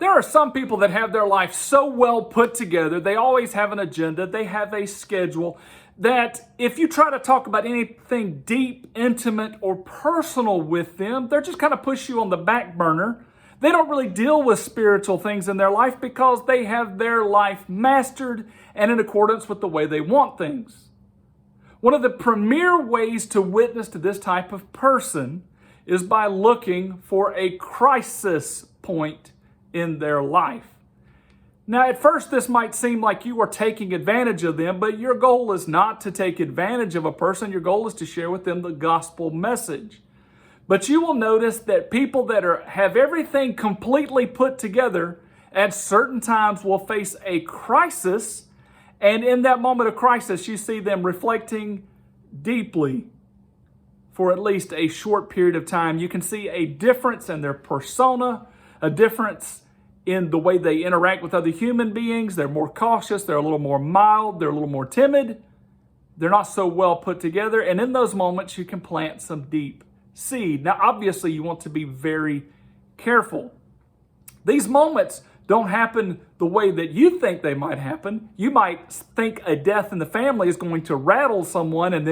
There are some people that have their life so well put together, they always have an agenda, they have a schedule, that if you try to talk about anything deep, intimate, or personal with them, they're just kind of push you on the back burner. They don't really deal with spiritual things in their life because they have their life mastered and in accordance with the way they want things. One of the premier ways to witness to this type of person is by looking for a crisis point in their life. Now, at first, this might seem like you are taking advantage of them, but your goal is not to take advantage of a person. Your goal is to share with them the gospel message. But you will notice that people that have everything completely put together at certain times will face a crisis. And in that moment of crisis, you see them reflecting deeply for at least a short period of time. You can see a difference in their persona, a difference in the way they interact with other human beings. They're more cautious, they're a little more mild, they're a little more timid. They're not so well put together. And in those moments, you can plant some deep seed. Now, obviously, you want to be very careful. These moments don't happen the way that you think they might happen. You might think a death in the family is going to rattle someone, and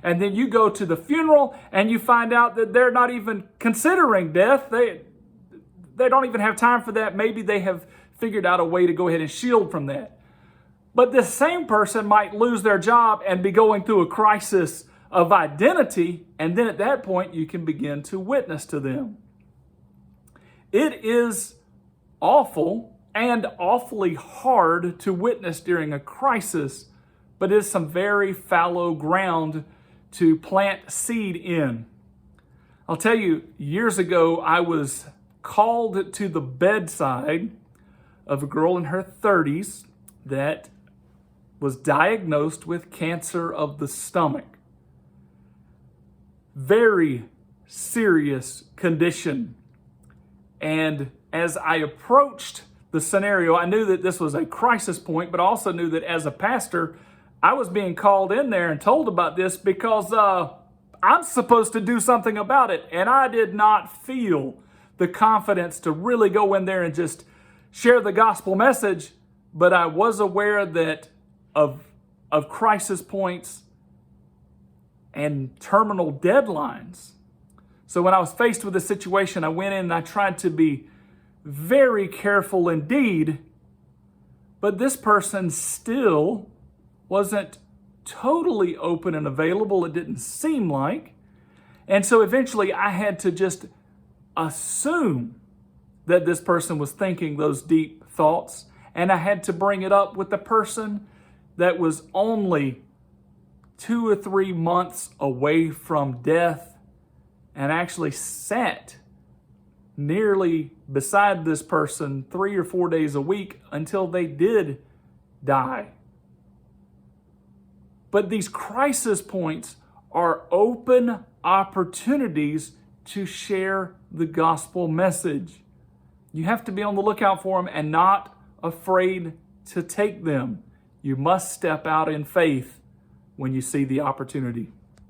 then you go to the funeral and you find out that they're not even considering death. They don't even have time for that. Maybe they have figured out a way to go ahead and shield from that. But this same person might lose their job and be going through a crisis of identity, and then at that point, you can begin to witness to them. It is awful and awfully hard to witness during a crisis, but it is some very fallow ground to plant seed in. I'll tell you, years ago, I was called to the bedside of a girl in her 30s that was diagnosed with cancer of the stomach. Very serious condition. And as I approached the scenario, I knew that this was a crisis point, but also knew that as a pastor, I was being called in there and told about this because I'm supposed to do something about it. And I did not feel the confidence to really go in there and just share the gospel message, but I was aware that of crisis points and terminal deadlines. So when I was faced with this situation, I went in and I tried to be very careful indeed, but this person still wasn't totally open and available. It didn't seem like. And so eventually I had to just assume that this person was thinking those deep thoughts, and I had to bring it up with the person that was only 2 or 3 months away from death and actually sat nearly beside this person 3 or 4 days a week until they did die. But these crisis points are open opportunities to share the gospel message. You have to be on the lookout for them and not afraid to take them. You must step out in faith when you see the opportunity.